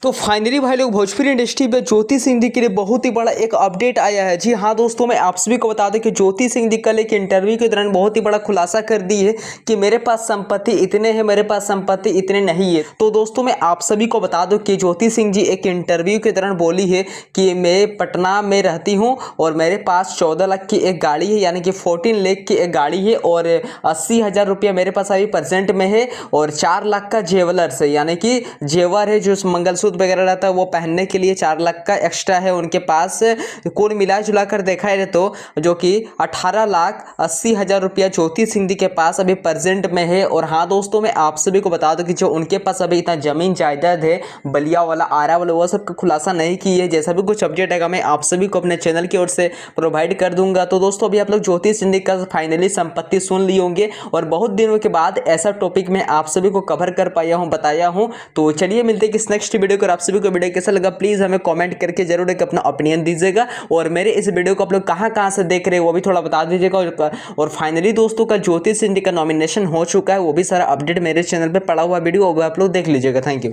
तो फाइनली भाई लोग भोजपुरी इंडस्ट्री में ज्योति सिंह के लिए बहुत ही बड़ा एक अपडेट आया है। जी हाँ दोस्तों, मैं आप सभी को बता दूं कि ज्योति सिंह कल एक इंटरव्यू के दौरान बहुत ही बड़ा खुलासा कर दी है कि मेरे पास संपत्ति इतने हैं, मेरे पास संपत्ति इतने नहीं है। तो दोस्तों मैं आप सभी को बता दूं कि ज्योति सिंह जी एक इंटरव्यू के दौरान बोली है कि मैं पटना में रहती हूँ और मेरे पास 14 लाख की एक गाड़ी है, यानी कि 14 लाख की एक गाड़ी है और 80,000 रुपया मेरे पास अभी प्रेजेंट में है और 4 लाख का जेवलर्स है, यानी कि जेवर है जो मंगलसूत्र वगैरह रहता है वो पहनने के लिए 4 लाख का एक्स्ट्रा है उनके पास। कुल मिला जुला कर देखा है तो जो कि 18,80,000 रुपया ज्योति सिंह के पास अभी प्रेजेंट में है। और हाँ दोस्तों, मैं आप सभी को बता दूं कि जो उनके पास अभी इतना जमीन जायदाद है, बलिया वाला, आरा वाला, वो सब का खुलासा नहीं की है। जैसा भी कुछ अपडेट आएगा मैं आप सभी को अपने चैनल की ओर से प्रोवाइड कर दूंगा। तो दोस्तों अभी आप लोग ज्योति सिंह का फाइनली संपत्ति सुन लिए होंगे और बहुत दिनों के बाद ऐसा टॉपिक मैं आप सभी को कवर कर पाया हूँ, बताया हूँ। तो चलिए मिलते हैं किस नेक्स्ट वीडियो को। आप सभी को वीडियो कैसा लगा प्लीज हमें कमेंट करके जरूर एक अपना ओपिनियन दीजिएगा और मेरे इस वीडियो को आप लोग कहां से देख रहे हैं वो भी थोड़ा बता दीजिएगा। और फाइनली दोस्तों का ज्योति सिंह का नॉमिनेशन हो चुका है, वो भी सारा अपडेट मेरे चैनल पे पड़ा हुआ वीडियो वो आप लोग देख लीजिएगा। Thank you.